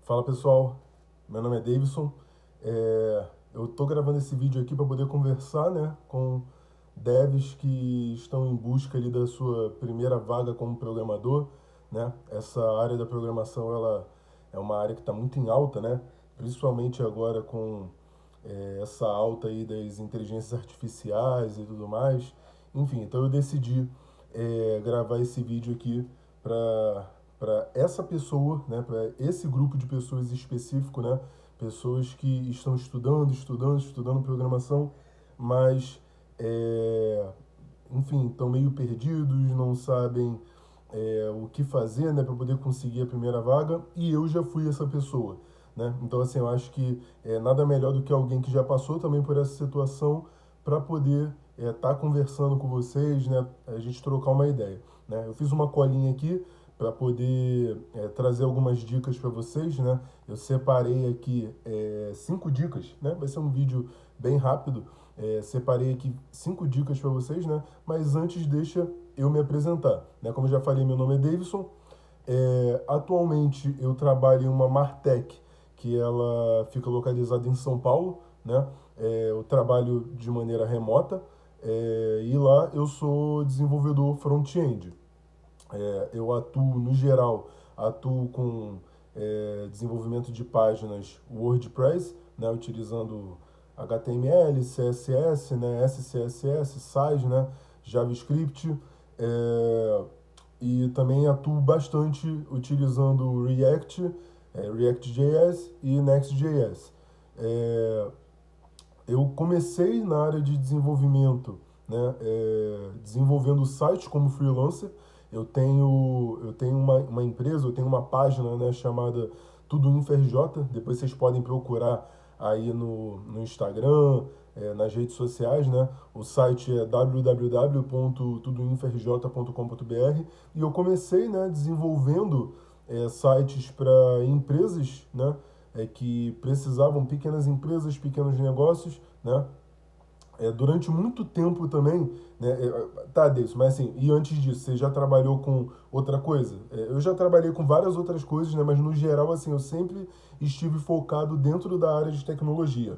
Fala pessoal, meu nome é Davidson. Eu estou gravando esse vídeo aqui para poder conversar, né, com devs que estão em busca ali da sua primeira vaga como programador, né? Essa área da programação ela é uma área que está muito em alta, né? Principalmente agora com essa alta aí das inteligências artificiais e tudo mais. Enfim, então eu decidi gravar esse vídeo aqui para essa pessoa, né, para esse grupo de pessoas específico, né, pessoas que estão estudando programação, mas enfim, estão meio perdidos, não sabem o que fazer, né, para poder conseguir a primeira vaga, e eu já fui essa pessoa, né? Então, assim, eu acho que nada melhor do que alguém que já passou também por essa situação para poder estar conversando com vocês, né, a gente trocar uma ideia, né? Eu fiz uma colinha aqui para poder trazer algumas dicas para vocês, né? Eu separei aqui 5 dicas, né? Vai ser um vídeo bem rápido. Separei aqui 5 dicas para vocês, né? Mas antes deixa eu me apresentar, né? Como eu já falei, meu nome é Davidson. Atualmente eu trabalho em uma Martech, que ela fica localizada em São Paulo, né? Eu trabalho de maneira remota e lá eu sou desenvolvedor front-end. Eu atuo, no geral, atuo com desenvolvimento de páginas WordPress, né, utilizando HTML, CSS, né, SCSS, Sais, né, JavaScript, é, e também atuo bastante utilizando React, React.js e Next.js. É, eu comecei na área de desenvolvimento, né, desenvolvendo sites como freelancer. Eu tenho uma empresa, eu tenho uma página, né, chamada Tudo InfoRJ. Depois vocês podem procurar aí no Instagram, nas redes sociais, né? O site é www.tudoinforj.com.br e eu comecei, né, desenvolvendo sites para empresas, né, que precisavam, pequenas empresas, pequenos negócios, né? Durante muito tempo também, né? Tá, Deus, mas assim, e antes disso, você já trabalhou com outra coisa? Eu já trabalhei com várias outras coisas, né? Mas no geral, assim, eu sempre estive focado dentro da área de tecnologia.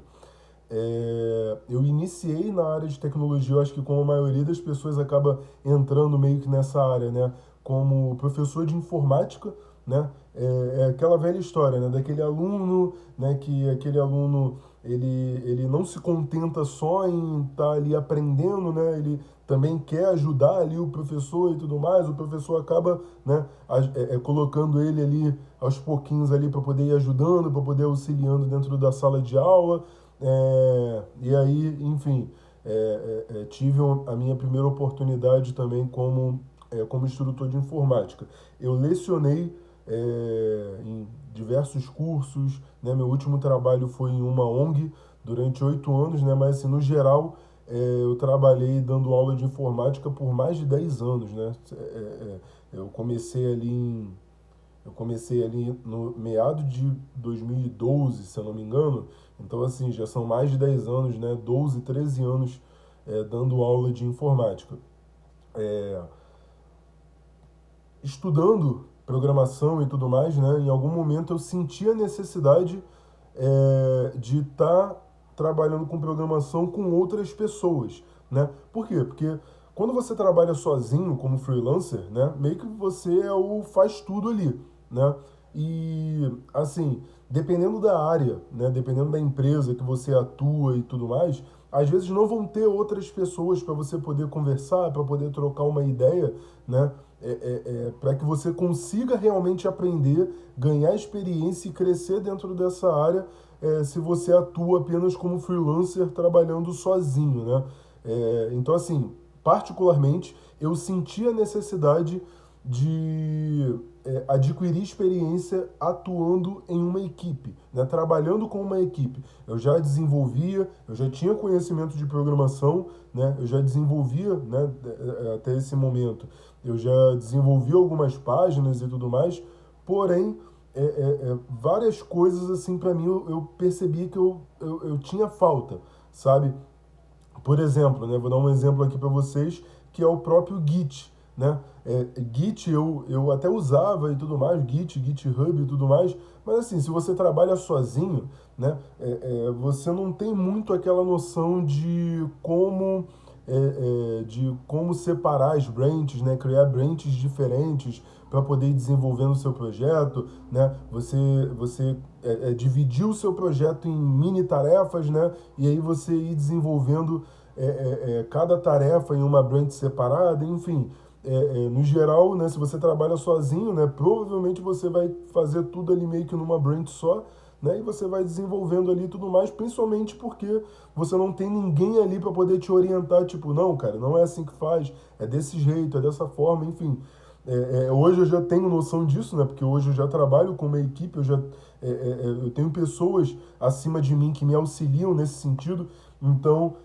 Eu iniciei na área de tecnologia, eu acho que como a maioria das pessoas acaba entrando meio que nessa área, né? Como professor de informática, né? É aquela velha história, né? Daquele aluno, né? Que aquele aluno, ele não se contenta só em estar ali aprendendo, né? Ele também quer ajudar ali o professor e tudo mais. O professor acaba, né? Colocando ele ali aos pouquinhos ali para poder ir ajudando, para poder auxiliando dentro da sala de aula. E aí, enfim, tive a minha primeira oportunidade também como instrutor de informática. Eu lecionei em diversos cursos, né? Meu último trabalho foi em uma ONG durante 8 anos, né? Mas assim, no geral, eu trabalhei dando aula de informática por mais de 10 anos, né? Eu comecei ali no meado de 2012, se eu não me engano. Então, assim, já são mais de 10 anos, né? 12, 13 anos dando aula de informática. É, Estudando programação e tudo mais, né? Em algum momento eu senti a necessidade de estar trabalhando com programação com outras pessoas, né? Por quê? Porque quando você trabalha sozinho como freelancer, né, meio que você é o faz tudo ali, né? E assim, dependendo da área, né, dependendo da empresa que você atua e tudo mais, às vezes não vão ter outras pessoas para você poder conversar, para poder trocar uma ideia, né? Para que você consiga realmente aprender, ganhar experiência e crescer dentro dessa área, se você atua apenas como freelancer trabalhando sozinho, né? Então, assim, particularmente, eu senti a necessidade de adquirir experiência atuando em uma equipe, né? Trabalhando com uma equipe. Eu já desenvolvia, eu já tinha conhecimento de programação, né? Eu já desenvolvia, né, até esse momento. Eu já desenvolvi algumas páginas e tudo mais, porém, várias coisas assim para mim eu percebi que eu tinha falta, sabe? Por exemplo, né, vou dar um exemplo aqui para vocês, que é o próprio Git. né? Git eu até usava e tudo mais, GitHub e tudo mais, mas assim, se você trabalha sozinho, né, você não tem muito aquela noção de como separar as branches, né, criar branches diferentes para poder ir desenvolvendo o seu projeto, né? Você dividir o seu projeto em mini tarefas, né? E aí você ir desenvolvendo cada tarefa em uma branch separada, enfim. No geral, né, se você trabalha sozinho, né, provavelmente você vai fazer tudo ali meio que numa branch só, né, e você vai desenvolvendo ali tudo mais, principalmente porque você não tem ninguém ali para poder te orientar, tipo, não, cara, não é assim que faz, é desse jeito, é dessa forma, enfim. Hoje eu já tenho noção disso, né, porque hoje eu já trabalho com uma equipe, eu tenho pessoas acima de mim que me auxiliam nesse sentido, então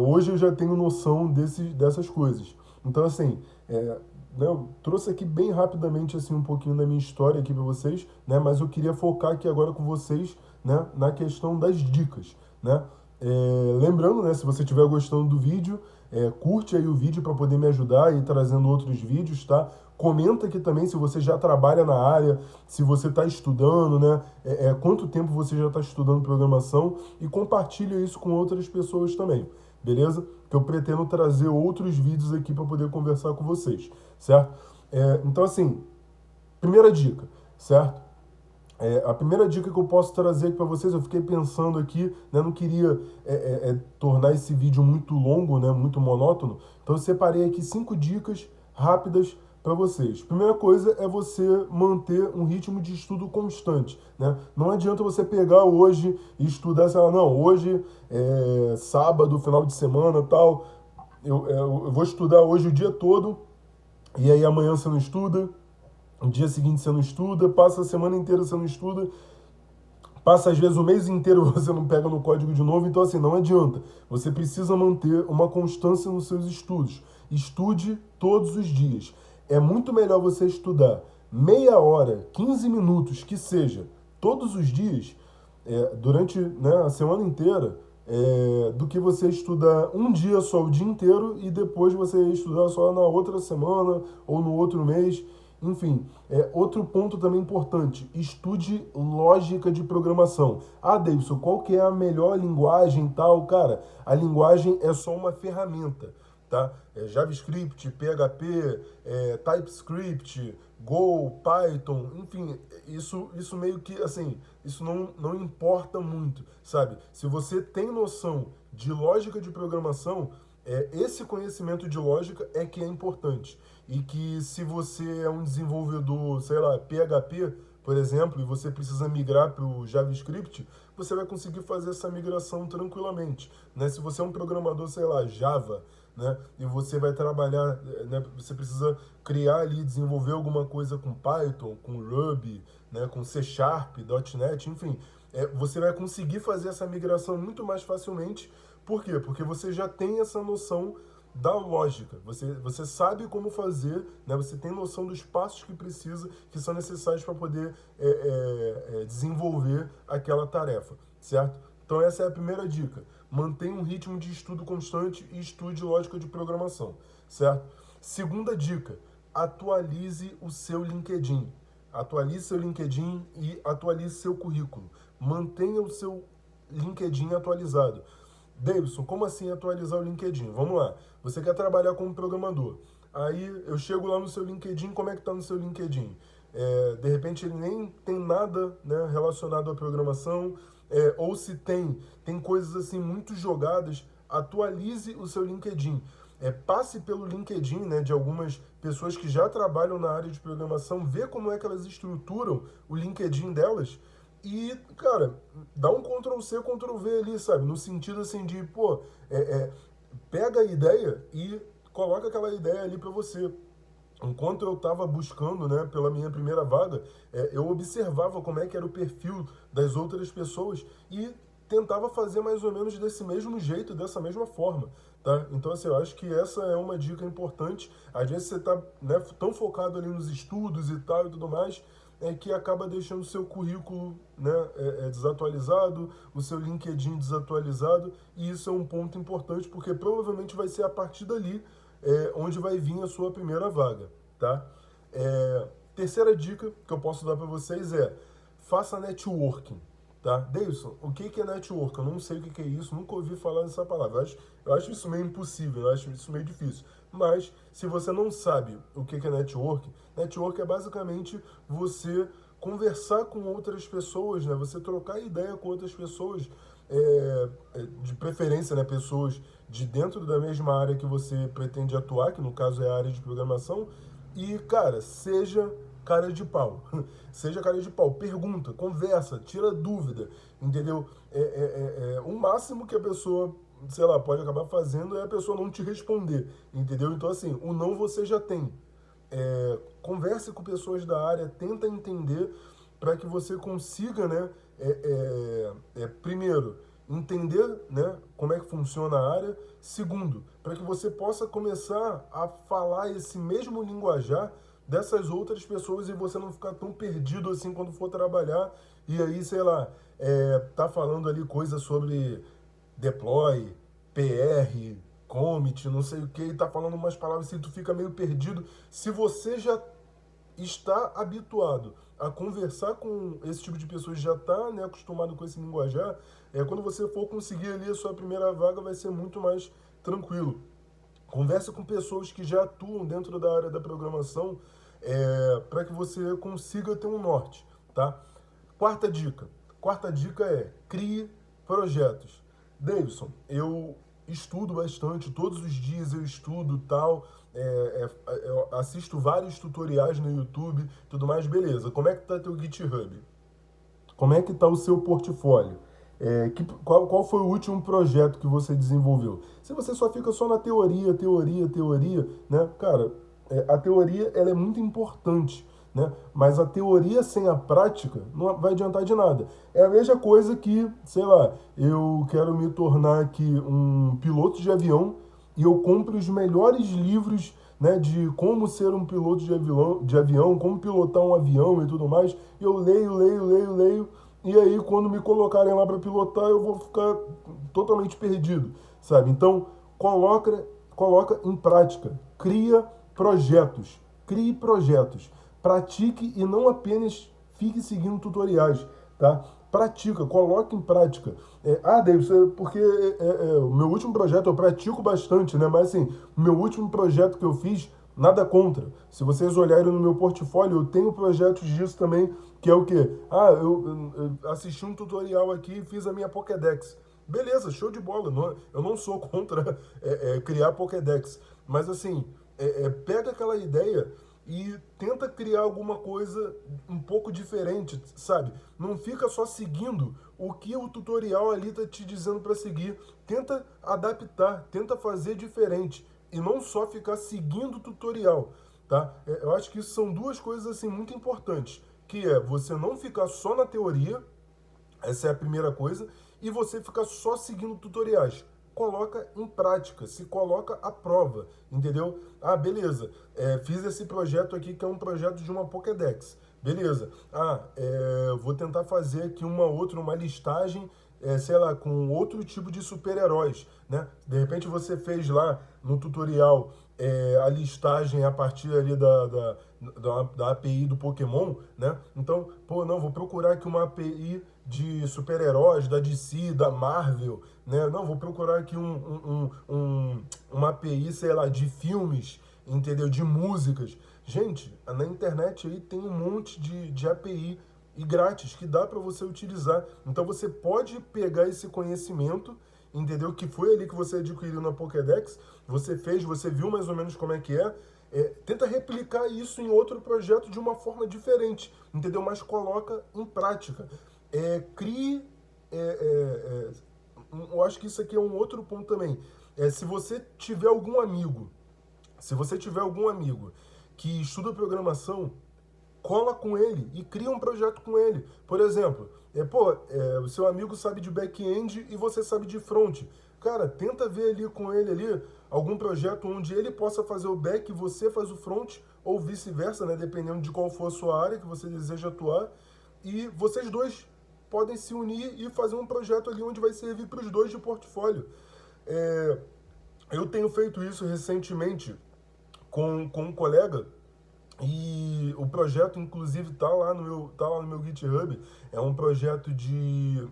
hoje eu já tenho noção dessas coisas. Então, assim, né, eu trouxe aqui bem rapidamente assim um pouquinho da minha história aqui para vocês, né? Mas eu queria focar aqui agora com vocês, né, na questão das dicas, né? Lembrando, né, se você estiver gostando do vídeo, curte aí o vídeo para poder me ajudar e ir trazendo outros vídeos, tá? Comenta aqui também se você já trabalha na área, se você está estudando, né? Quanto tempo você já está estudando programação e compartilha isso com outras pessoas também, beleza? Que eu pretendo trazer outros vídeos aqui para poder conversar com vocês, certo? Então, assim, primeira dica, certo? A primeira dica que eu posso trazer aqui para vocês, eu fiquei pensando aqui, né, não queria tornar esse vídeo muito longo, né, muito monótono, então eu separei aqui 5 dicas rápidas para vocês. Primeira coisa é você manter um ritmo de estudo constante, né? Não adianta você pegar hoje e estudar, sei lá, não, hoje é sábado, final de semana, tal, eu vou estudar hoje o dia todo e aí amanhã você não estuda, no dia seguinte você não estuda, passa a semana inteira você não estuda, passa às vezes o mês inteiro você não pega no código de novo, então assim, não adianta. Você precisa manter uma constância nos seus estudos. Estude todos os dias. É muito melhor você estudar meia hora, 15 minutos, que seja, todos os dias, durante, né, a semana inteira, do que você estudar um dia só o dia inteiro e depois você estudar só na outra semana ou no outro mês. Enfim, outro ponto também importante, estude lógica de programação. Ah, Davidson, qual que é a melhor linguagem e tal? Cara, a linguagem é só uma ferramenta, tá? JavaScript, PHP, TypeScript, Go, Python, enfim, isso meio que, assim, isso não importa muito, sabe? Se você tem noção de lógica de programação, esse conhecimento de lógica é que é importante. E que se você é um desenvolvedor, sei lá, PHP, por exemplo, e você precisa migrar para o JavaScript, você vai conseguir fazer essa migração tranquilamente, né? Se você é um programador, sei lá, Java, né? E você vai trabalhar, né? Você precisa criar ali, desenvolver alguma coisa com Python, com Ruby, né? Com C Sharp, .NET, enfim, você vai conseguir fazer essa migração muito mais facilmente. Por quê? Porque você já tem essa noção da lógica. Você sabe como fazer, né? Você tem noção dos passos que precisa, que são necessários para poder desenvolver aquela tarefa, certo? Então essa é a primeira dica. Mantenha um ritmo de estudo constante e estude lógica de programação, certo? Segunda dica, atualize o seu LinkedIn. Atualize seu LinkedIn e atualize seu currículo. Mantenha o seu LinkedIn atualizado. Davidson, como assim atualizar o LinkedIn? Vamos lá. Você quer trabalhar como programador. Aí eu chego lá no seu LinkedIn, como é que está no seu LinkedIn? De repente ele nem tem nada, né, relacionado à programação, ou se tem coisas assim muito jogadas. Atualize o seu LinkedIn. Passe pelo LinkedIn, né, de algumas pessoas que já trabalham na área de programação, vê como é que elas estruturam o LinkedIn delas e, cara, dá um Ctrl+C, Ctrl+V ali, sabe? No sentido assim de, pô, pega a ideia e coloca aquela ideia ali para você. Enquanto eu estava buscando, né, pela minha primeira vaga, eu observava como é que era o perfil das outras pessoas e tentava fazer mais ou menos desse mesmo jeito, dessa mesma forma, tá? Então, assim, eu acho que essa é uma dica importante. Às vezes você está, né, tão focado ali nos estudos e tal e tudo mais, que acaba deixando o seu currículo, né, desatualizado, o seu LinkedIn desatualizado, e isso é um ponto importante, porque provavelmente vai ser a partir dali, onde vai vir a sua primeira vaga, tá? Terceira dica que eu posso dar para vocês é: faça networking, tá? Davidson, o que é networking? Eu não sei o que é isso, nunca ouvi falar dessa palavra. Eu acho isso meio impossível, eu acho isso meio difícil. Mas, se você não sabe o que é networking, networking é basicamente você conversar com outras pessoas, né? Você trocar ideia com outras pessoas, de preferência, né? Pessoas de dentro da mesma área que você pretende atuar, que no caso é a área de programação. E, cara, seja cara de pau. Seja cara de pau. Pergunta, conversa, tira dúvida, entendeu? O máximo que a pessoa, sei lá, pode acabar fazendo é a pessoa não te responder, entendeu? Então, assim, o não você já tem. Converse com pessoas da área, tenta entender para que você consiga, né, primeiro, entender, né, como é que funciona a área. Segundo, para que você possa começar a falar esse mesmo linguajar dessas outras pessoas e você não ficar tão perdido assim quando for trabalhar e aí, sei lá, tá falando ali coisas sobre deploy, PR, commit, não sei o que, e tá falando umas palavras assim, tu fica meio perdido. Se você já está habituado a conversar com esse tipo de pessoas, já está, né, acostumado com esse linguajar, quando você for conseguir ali a sua primeira vaga, vai ser muito mais tranquilo. Conversa com pessoas que já atuam dentro da área da programação, para que você consiga ter um norte, tá? Quarta dica. Quarta dica é: crie projetos. Davidson, eu estudo bastante, todos os dias eu estudo tal, eu assisto vários tutoriais no YouTube, tudo mais, beleza. Como é que tá teu GitHub? Como é que está o seu portfólio? Qual foi o último projeto que você desenvolveu? Se você só fica só na teoria, teoria, teoria, né? Cara, a teoria ela é muito importante, né? Mas a teoria sem a prática não vai adiantar de nada. É a mesma coisa que, sei lá, eu quero me tornar aqui um piloto de avião e eu compro os melhores livros, né, de como ser um piloto de avião, como pilotar um avião e tudo mais. E eu leio, leio, leio, leio. E aí, quando me colocarem lá para pilotar, eu vou ficar totalmente perdido, sabe? Então, coloca em prática. Crie projetos. Pratique e não apenas fique seguindo tutoriais, tá? Pratica, coloque em prática. David, porque o meu último projeto eu pratico bastante, né? Mas assim, o meu último projeto que eu fiz, nada contra. Se vocês olharem no meu portfólio, eu tenho projetos disso também, que é o quê? Eu assisti um tutorial aqui e fiz a minha Pokédex. Beleza, show de bola. Eu não sou contra criar Pokédex. Mas assim, pega aquela ideia e tenta criar alguma coisa um pouco diferente, sabe? Não fica só seguindo o que o tutorial ali tá te dizendo para seguir. Tenta adaptar, tenta fazer diferente e não só ficar seguindo o tutorial, tá? Eu acho que isso são duas coisas assim muito importantes, que é você não ficar só na teoria, essa é a primeira coisa, e você ficar só seguindo tutoriais. Coloca em prática, se coloca à prova, entendeu? Beleza, fiz esse projeto aqui que é um projeto de uma Pokédex. Beleza. Vou tentar fazer aqui uma listagem, sei lá, com outro tipo de super-heróis, né? De repente você fez lá no tutorial a listagem a partir ali da API do Pokémon, né? Então, pô, não, vou procurar aqui uma API de super-heróis da DC, da Marvel, né? Não, vou procurar aqui uma API, sei lá, de filmes, entendeu? De músicas. Gente, na internet aí tem um monte de API e grátis que dá para você utilizar. Então você pode pegar esse conhecimento, entendeu? Que foi ali que você adquiriu na Pokédex, você fez, você viu mais ou menos como é que tenta replicar isso em outro projeto de uma forma diferente, entendeu? Mas coloca em prática. Crie. Eu acho que isso aqui é um outro ponto também. Se você tiver algum amigo, se você tiver algum amigo que estuda programação, cola com ele e cria um projeto com ele. Por exemplo, o seu amigo sabe de back-end e você sabe de front. Cara, tenta ver ali com ele ali algum projeto onde ele possa fazer o back e você faz o front, ou vice-versa, né? Dependendo de qual for a sua área que você deseja atuar. E vocês dois podem se unir e fazer um projeto ali onde vai servir para os dois de portfólio. Eu tenho feito isso recentemente com um colega e o projeto, inclusive, tá lá no meu GitHub. É um projeto de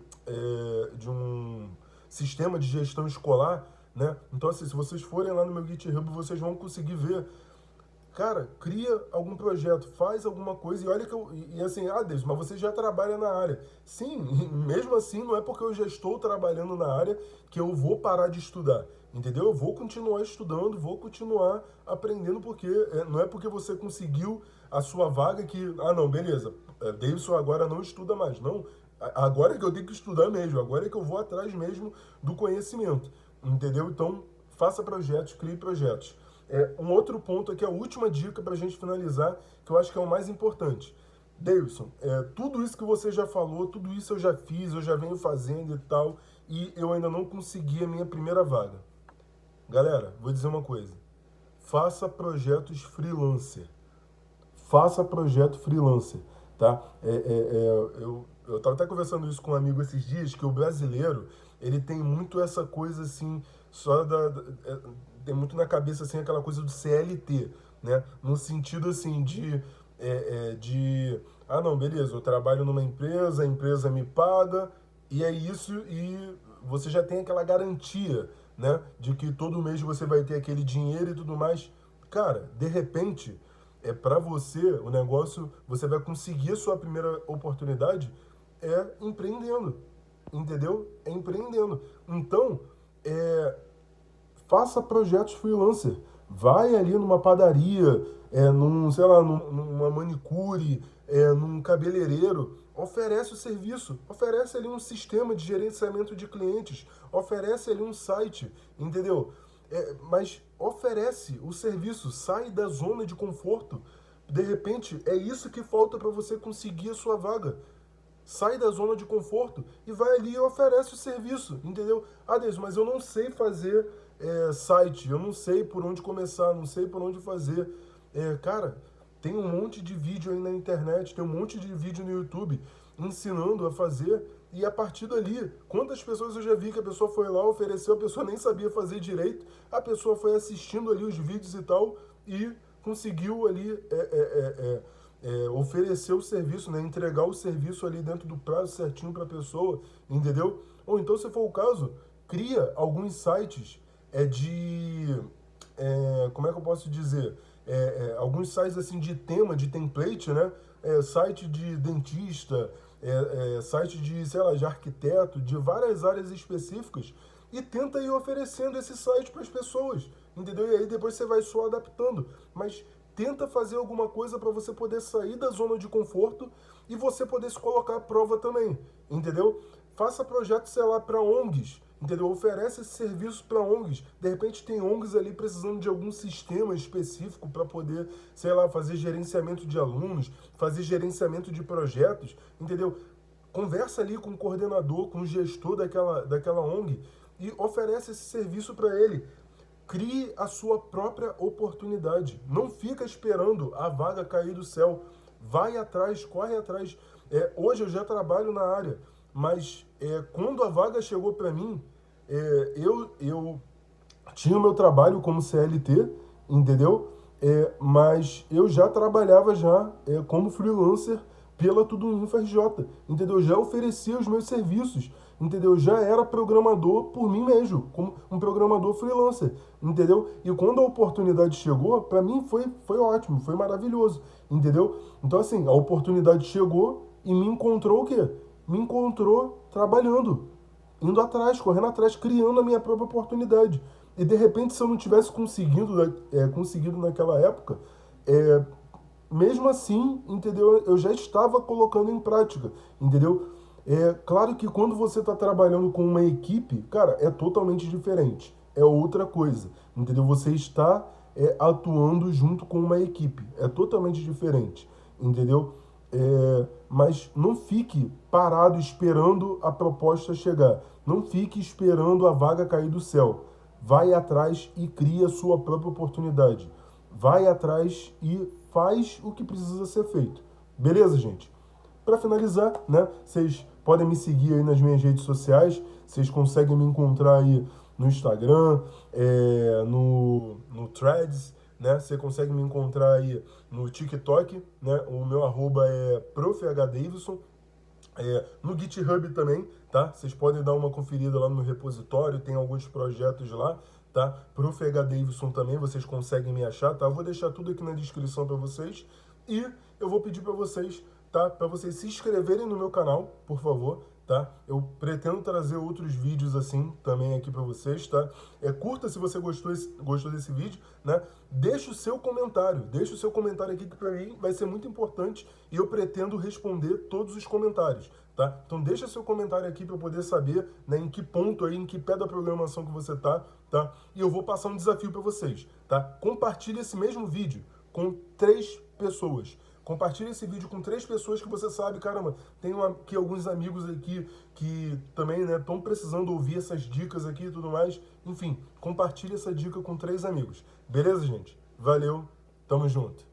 um sistema de gestão escolar, né? Então, assim, se vocês forem lá no meu GitHub, vocês vão conseguir ver. Cara, cria algum projeto, faz alguma coisa e olha que eu. E assim, Deus, mas você já trabalha na área. Sim, mesmo assim, não é porque eu já estou trabalhando na área que eu vou parar de estudar. Entendeu? Eu vou continuar estudando, vou continuar aprendendo, porque não é porque você conseguiu a sua vaga que, não, beleza, Davidson agora não estuda mais. Não, agora é que eu tenho que estudar mesmo, agora é que eu vou atrás mesmo do conhecimento. Entendeu? Então, faça projetos, crie projetos. Um outro ponto aqui, a última dica para a gente finalizar, que eu acho que é o mais importante. Davidson, tudo isso que você já falou, tudo isso eu já fiz, eu já venho fazendo e tal, e eu ainda não consegui a minha primeira vaga. Galera, vou dizer uma coisa. Faça projetos freelancer. Faça projeto freelancer, tá? Eu estava até conversando isso com um amigo esses dias, que o brasileiro, ele tem muito essa coisa assim, tem muito na cabeça assim aquela coisa do CLT, né? No sentido assim não, beleza, eu trabalho numa empresa, a empresa me paga, e é isso, e você já tem aquela garantia, né? De que todo mês você vai ter aquele dinheiro e tudo mais. Cara, de repente, para você, o negócio, você vai conseguir a sua primeira oportunidade empreendendo, entendeu? É empreendendo. Então, é, faça projetos freelancer. Vai ali numa padaria, sei lá, numa manicure, num cabeleireiro, oferece o serviço, oferece ali um sistema de gerenciamento de clientes, oferece ali um site, entendeu? Mas oferece o serviço, sai da zona de conforto. De repente, é isso que falta para você conseguir a sua vaga. Sai da zona de conforto e vai ali e oferece o serviço, entendeu? Deus, mas eu não sei fazer site, eu não sei por onde começar, não sei por onde fazer. Cara, tem um monte de vídeo aí na internet, tem um monte de vídeo no YouTube ensinando a fazer, e a partir dali, quantas pessoas eu já vi que a pessoa foi lá, ofereceu, a pessoa nem sabia fazer direito, a pessoa foi assistindo ali os vídeos e tal, e conseguiu ali oferecer o serviço, né? Entregar o serviço ali dentro do prazo certinho para a pessoa, entendeu? Ou então, se for o caso, cria alguns sites como é que eu posso dizer? Alguns sites assim de tema, de template, né? Site de dentista, site de, sei lá, de arquiteto, de várias áreas específicas, e tenta ir oferecendo esse site para as pessoas, entendeu? E aí depois você vai só adaptando, mas tenta fazer alguma coisa para você poder sair da zona de conforto e você poder se colocar à prova também, entendeu? Faça projetos, sei lá, para ONGs, entendeu? Oferece esse serviço para ONGs. De repente tem ONGs ali precisando de algum sistema específico para poder, sei lá, fazer gerenciamento de alunos, fazer gerenciamento de projetos, entendeu? Conversa ali com o coordenador, com o gestor daquela ONG e oferece esse serviço para ele. Crie a sua própria oportunidade. Não fica esperando a vaga cair do céu. Vai atrás, corre atrás. Hoje eu já trabalho na área, mas quando a vaga chegou para mim, eu tinha o meu trabalho como CLT, entendeu? Mas eu já trabalhava como freelancer pela Tudo Info RJ, entendeu? Eu já oferecia os meus serviços, entendeu? Eu já era programador por mim mesmo, como um programador freelancer, entendeu? E quando a oportunidade chegou, para mim foi ótimo, foi maravilhoso, entendeu? Então, assim, a oportunidade chegou e me encontrou o quê? Me encontrou trabalhando, indo atrás, correndo atrás, criando a minha própria oportunidade. E de repente, se eu não tivesse conseguido naquela época, é, mesmo assim, entendeu? Eu já estava colocando em prática, entendeu? Claro que quando você está trabalhando com uma equipe, cara, é totalmente diferente. É outra coisa, entendeu? Você está atuando junto com uma equipe. É totalmente diferente, entendeu? Mas não fique parado esperando a proposta chegar. Não fique esperando a vaga cair do céu. Vai atrás e cria a sua própria oportunidade. Vai atrás e faz o que precisa ser feito. Beleza, gente? Para finalizar, né? Vocês podem me seguir aí nas minhas redes sociais. Vocês conseguem me encontrar aí no Instagram, no Threads, né? Você consegue me encontrar aí no TikTok, né? O meu arroba é prof.hdavidson. No GitHub também, tá? Vocês podem dar uma conferida lá no meu repositório, tem alguns projetos lá, tá? Prof. H. Davidson também, vocês conseguem me achar, tá? Eu vou deixar tudo aqui na descrição para vocês e eu vou pedir para vocês, tá? Para vocês se inscreverem no meu canal, por favor, tá? Eu pretendo trazer outros vídeos assim também aqui para vocês, tá? Curta se você gostou desse vídeo, né? Deixa o seu comentário aqui que para mim vai ser muito importante e eu pretendo responder todos os comentários, tá? Então deixa seu comentário aqui para eu poder saber, né, em que ponto aí, em que pé da programação que você tá? E eu vou passar um desafio para vocês, tá? Compartilhe esse mesmo vídeo com 3 pessoas. Compartilhe esse vídeo com 3 pessoas que você sabe, caramba, tem aqui alguns amigos aqui que também, né, estão precisando ouvir essas dicas aqui e tudo mais. Enfim, compartilhe essa dica com 3 amigos. Beleza, gente? Valeu, tamo junto.